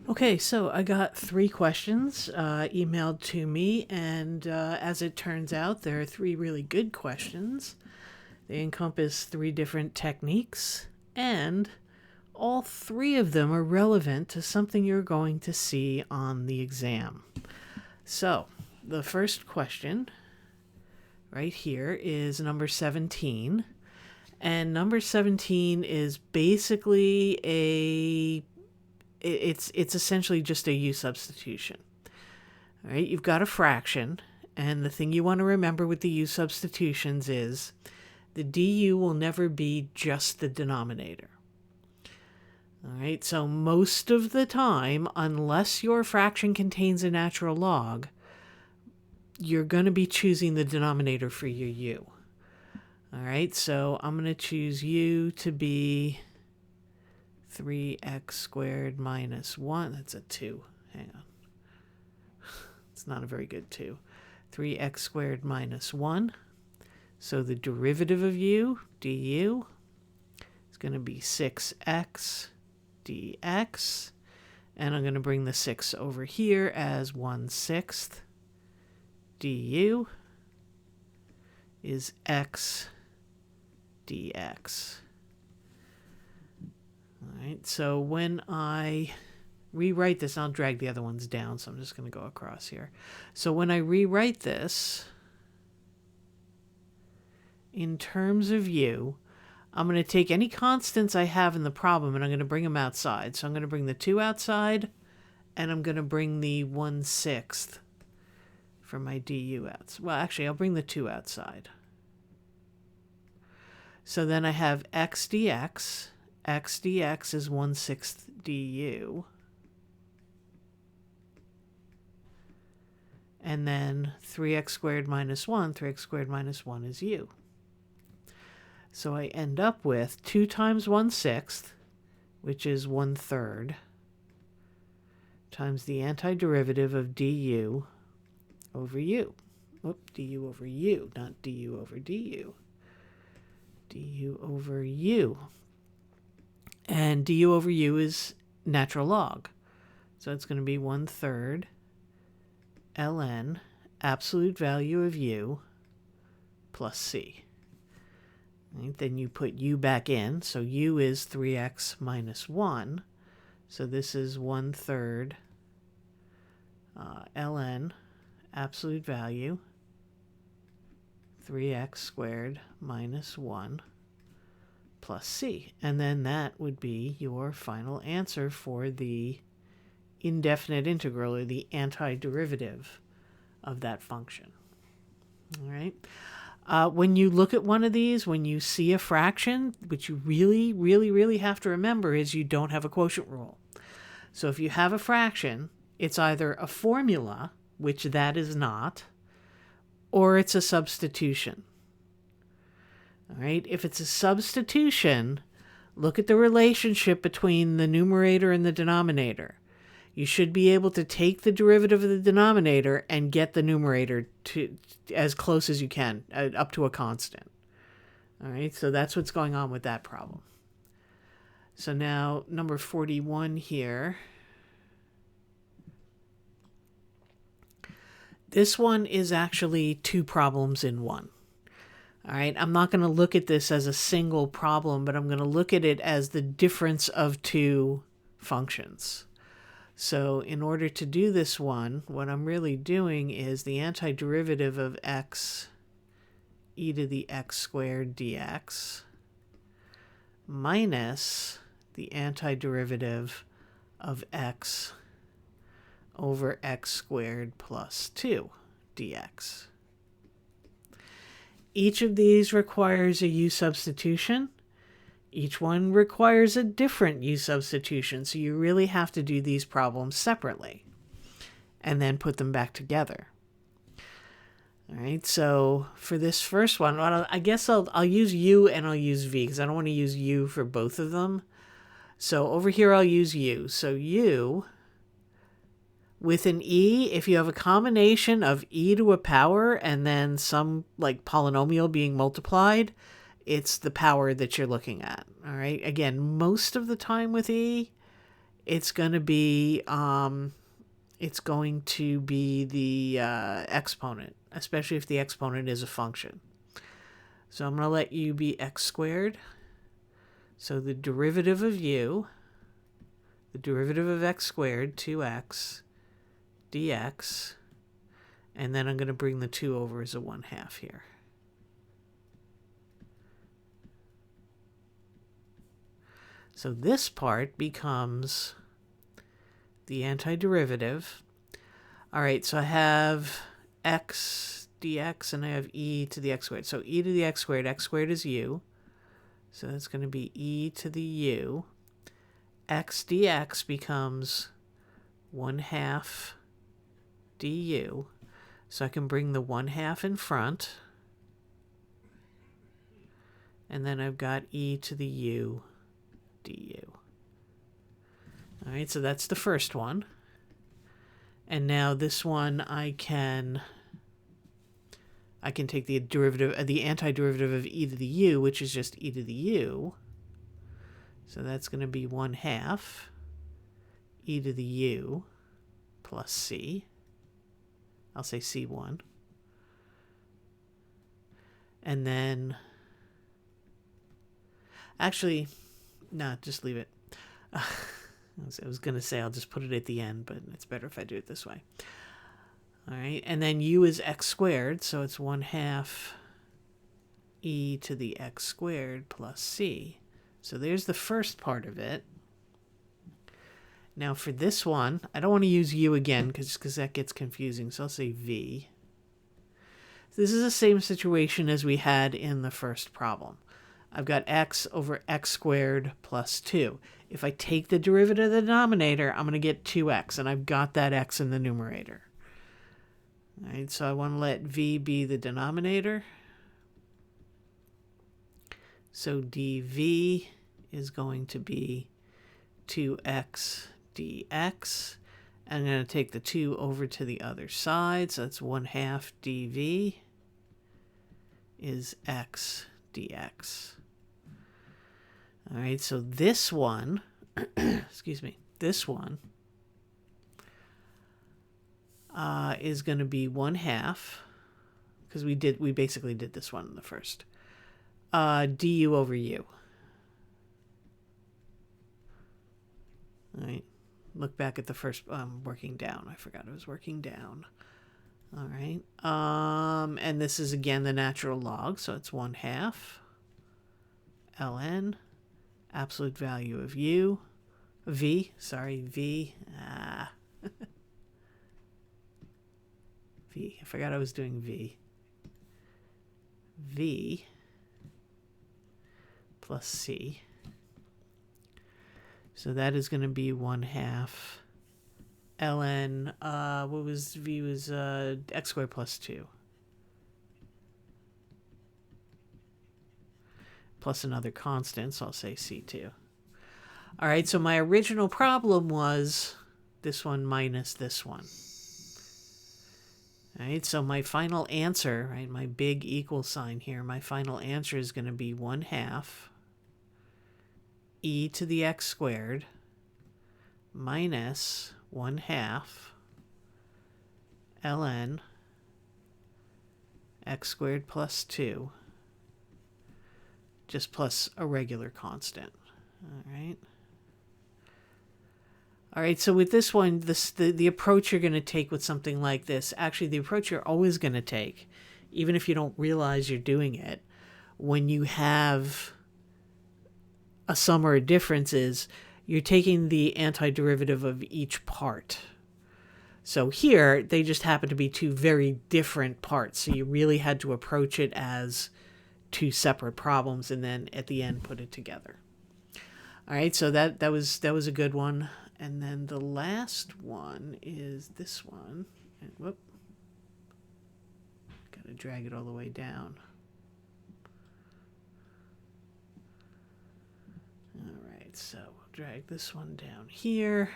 Okay, so I got 3 questions emailed to me, and as it turns out, there are 3 really good questions. They encompass 3 different techniques, and all 3 of them are relevant to something you're going to see on the exam. So, the first question right here is number 17. And number 17 is basically it's essentially just a u substitution. All right, you've got a fraction, and the thing you want to remember with the u substitutions is the du will never be just the denominator. All right, so most of the time, unless your fraction contains a natural log, you're going to be choosing the denominator for your u. All right, so I'm going to choose u to be 3x squared minus 1. That's a 2. Hang on. It's not a very good 2. 3x squared minus 1. So the derivative of u, du, is going to be 6x dx. And I'm going to bring the 6 over here as 1/6. Du is x dx. All right, so when I rewrite this, I'll drag the other ones down, so I'm just going to go across here. So when I rewrite this, in terms of u, I'm going to take any constants I have in the problem and I'm going to bring them outside. So I'm going to bring the 2 outside, and I'm going to bring the 1/6 for my du out. Well, actually, I'll bring the 2 outside. So then I have x dx. X dx is 1/6 du. And then 3x squared minus 1, 3x squared minus 1 is u. So I end up with 2 times 1/6, which is 1/3, times the antiderivative of du over u. Whoop, du over u, not du over du. Du over u. And du over u is natural log. So it's going to be 1/3 ln absolute value of u plus c. Right, then you put u back in. So u is 3x minus 1. So this is 1/3 ln absolute value 3x squared minus 1 plus c. And then that would be your final answer for the indefinite integral, or the antiderivative of that function. All right. When you look at one of these, when you see a fraction, what you really have to remember is you don't have a quotient rule. So if you have a fraction, it's either a formula, which that is not, or it's a substitution. All right. If it's a substitution, look at the relationship between the numerator and the denominator. You should be able to take the derivative of the denominator and get the numerator to as close as you can, up to a constant. All right, so that's what's going on with that problem. So now number 41 here. This one is actually 2 problems in one. All right, I'm not going to look at this as a single problem, but I'm going to look at it as the difference of 2 functions. So in order to do this one, what I'm really doing is the antiderivative of x e to the x squared dx minus the antiderivative of x over x squared plus 2 dx. Each of these requires a u substitution. Each one requires a different u substitution, so you really have to do these problems separately and then put them back together. All right, so for this first one, I guess I'll use u and I'll use v because I don't want to use u for both of them. So over here I'll use u. So u with an e, if you have a combination of e to a power and then some like polynomial being multiplied, it's the power that you're looking at. All right. Again, most of the time with e, it's going to be the exponent, especially if the exponent is a function. So I'm going to let u be x squared. So the derivative of u, the derivative of x squared, 2x dx, and then I'm going to bring the 2 over as a 1/2 here. So this part becomes the antiderivative. All right, so I have x dx and I have e to the x squared. So e to the x squared is u. So that's going to be e to the u. X dx becomes 1/2 du. So I can bring the 1/2 in front. And then I've got e to the u du. All right, so that's the first one. And now this one I can take the derivative, the antiderivative of e to the u, which is just e to the u. So that's going to be 1/2 e to the u plus c. I'll say c1. And then, actually, no, just leave it. I was going to say I'll just put it at the end, but it's better if I do it this way. All right, and then u is x squared, so it's 1/2 e to the x squared plus c. So there's the first part of it. Now for this one, I don't want to use u again because that gets confusing, so I'll say v. This is the same situation as we had in the first problem. I've got x over x squared plus 2. If I take the derivative of the denominator, I'm going to get 2x, and I've got that x in the numerator. All right, so I want to let v be the denominator. So dv is going to be 2x dx. I'm going to take the 2 over to the other side, so that's 1/2 dv is x dx. All right, so this one, excuse me, this one is going to be 1/2, because we basically did this one in the first. Du over u. All right, look back at the first working down. I forgot I was working down. All right, and this is again the natural log, so it's 1/2 ln absolute value of u, v, v, I forgot I was doing v, v plus c. So that is going to be 1/2 ln, what was v, was x squared plus 2. Plus another constant, so I'll say c2. All right, so my original problem was this one minus this one. All right, so my final answer, right, my big equal sign here, my final answer is going to be 1/2 e to the x squared minus 1/2 ln x squared plus 2, just plus a regular constant. All right. All right, so with this one, the approach you're going to take with something like this, actually the approach you're always going to take, even if you don't realize you're doing it, when you have a sum or a difference, is you're taking the antiderivative of each part. So here, they just happen to be two very different parts, so you really had to approach it as two separate problems and then at the end put it together. All right, so that was a good one. And then the last one is this one. And whoop. Got to drag it all the way down. All right, so we'll drag this one down here.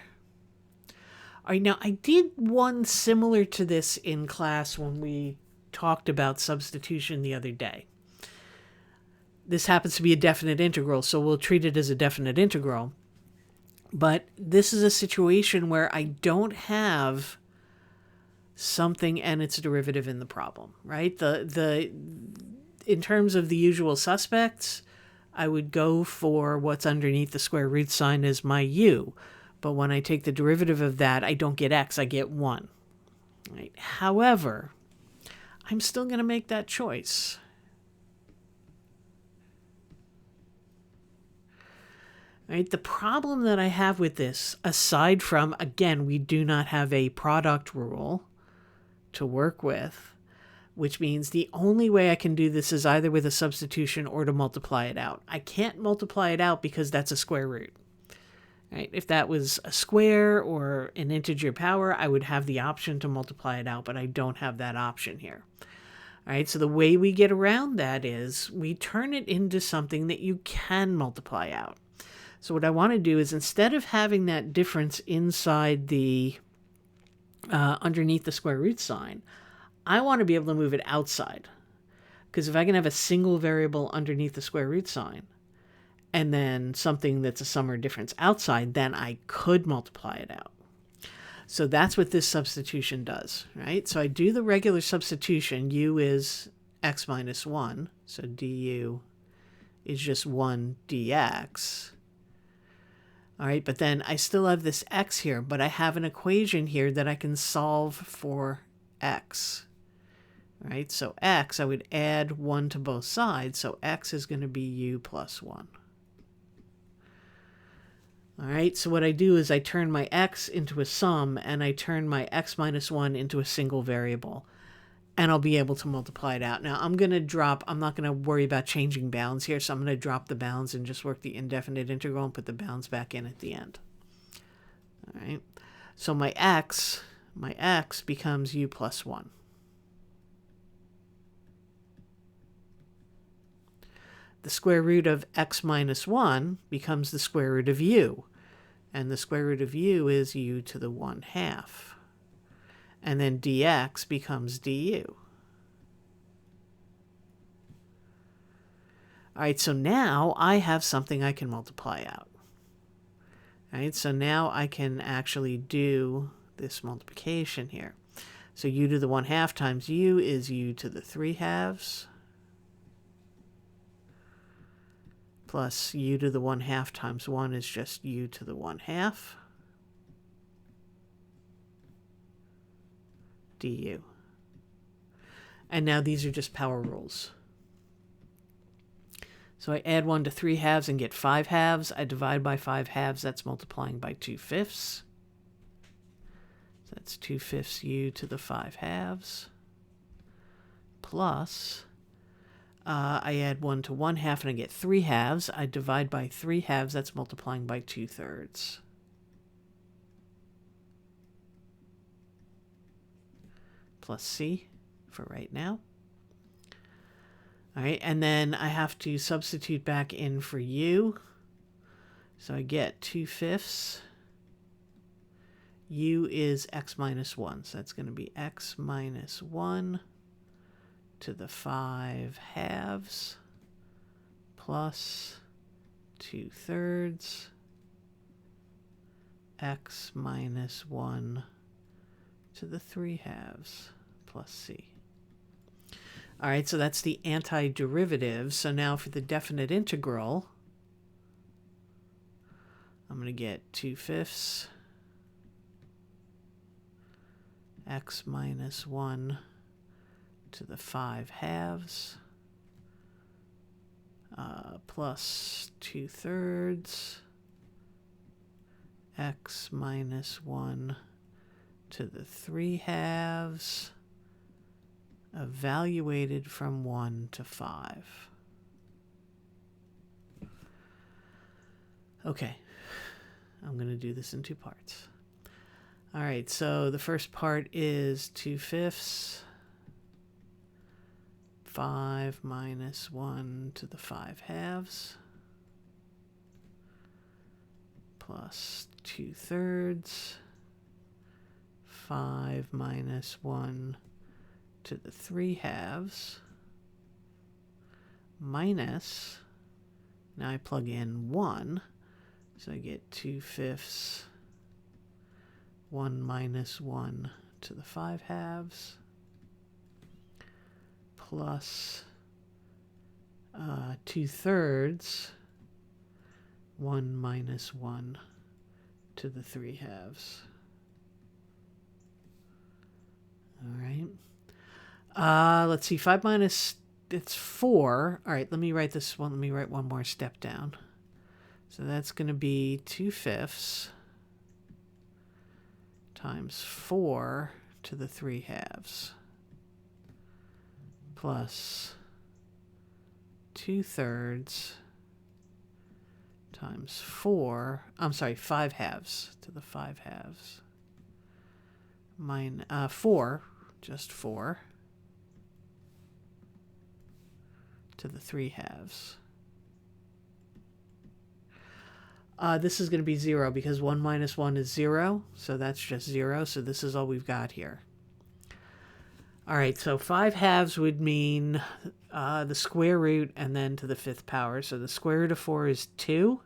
All right, now I did one similar to this in class when we talked about substitution the other day. This happens to be a definite integral, so we'll treat it as a definite integral. But this is a situation where I don't have something and its derivative in the problem, right? In terms of the usual suspects, I would go for what's underneath the square root sign as my u. But when I take the derivative of that, I don't get x, I get 1. Right? However, I'm still going to make that choice. Right? The problem that I have with this, aside from, again, we do not have a product rule to work with, which means the only way I can do this is either with a substitution or to multiply it out. I can't multiply it out because that's a square root. Right? If that was a square or an integer power, I would have the option to multiply it out, but I don't have that option here. All right, so the way we get around that is we turn it into something that you can multiply out. So what I want to do is, instead of having that difference inside the underneath the square root sign, I want to be able to move it outside. Because if I can have a single variable underneath the square root sign, and then something that's a sum or difference outside, then I could multiply it out. So that's what this substitution does, right? So I do the regular substitution. U is x minus 1, so du is just 1 dx. All right, but then I still have this x here, but I have an equation here that I can solve for x. All right, so x, I would add 1 to both sides, so x is going to be u plus 1. All right, so what I do is I turn my x into a sum, and I turn my x minus 1 into a single variable, and I'll be able to multiply it out. Now, I'm not going to worry about changing bounds here, so I'm going to drop the bounds and just work the indefinite integral and put the bounds back in at the end. All right, so my x becomes u plus 1. The square root of x minus 1 becomes the square root of u. And the square root of u is u to the 1/2. And then dx becomes du. All right, so now I have something I can multiply out. All right, so now I can actually do this multiplication here. So u to the 1/2 times u is u to the 3/2. Plus u to the 1/2 times 1 is just u to the 1/2 du. And now these are just power rules. So I add 1 to 3/2 and get 5/2. I divide by 5/2, that's multiplying by 2/5. So that's 2/5 u to the 5/2 plus I add 1 to 1/2 and I get 3/2. I divide by 3/2, that's multiplying by 2/3. Plus c for right now. All right, and then I have to substitute back in for u. So I get 2/5. U is x minus 1, so that's going to be x minus 1 to the 5/2 plus 2/3 x minus 1 to the 3/2 plus c. All right, so that's the antiderivative. So now for the definite integral, I'm going to get 2/5 x minus 1 to the 5/2 plus 2/3 x minus 1 to the 3/2 evaluated from 1 to 5. Okay, I'm going to do this in two parts. All right, so the first part is 2/5 5 minus 1 to the 5/2 plus 2/3 5 minus 1 to the 3/2 minus, now I plug in 1, So I get 2/5, 1 minus 1 to the 5/2, plus 2/3, 1 minus 1 to the 3/2. All right. Let's see. 5 minus, it's 4. All right, let me write this one. Let me write one more step down. So that's going to be 2/5 times 4 to the 3/2 plus 2/3 times 4, 5/2 to the 5/2. 4, just 4 to the 3/2. This is going to be 0 because 1 minus 1 is 0. So that's just 0. So this is all we've got here. All right, so 5/2 would mean the square root and then to the 5th power. So the square root of 4 is 2.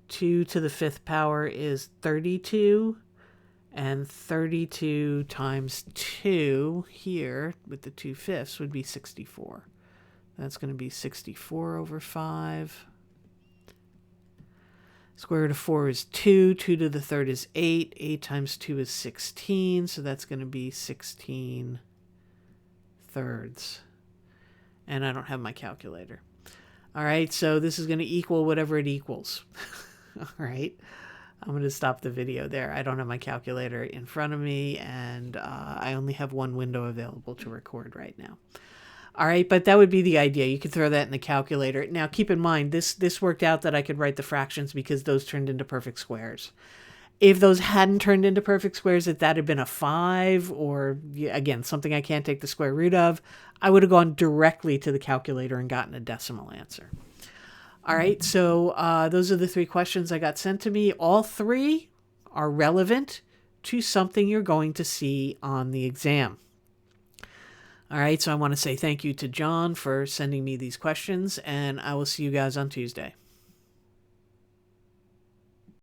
2 to the 5th power is 32. And 32 times 2 here with the 2/5 would be 64. That's going to be 64 over 5. Square root of 4 is 2. 2 to the 3rd is 8. 8 times 2 is 16. So that's going to be 16 thirds. And I don't have my calculator. All right, so this is going to equal whatever it equals. All right. I'm going to stop the video there. I don't have my calculator in front of me, and I only have one window available to record right now. All right, but that would be the idea. You could throw that in the calculator. Now, keep in mind, this worked out that I could write the fractions because those turned into perfect squares. If those hadn't turned into perfect squares, if that had been a 5 or, again, something I can't take the square root of, I would have gone directly to the calculator and gotten a decimal answer. All right, so those are the 3 questions I got sent to me. All 3 are relevant to something you're going to see on the exam. All right, so I want to say thank you to John for sending me these questions, and I will see you guys on Tuesday.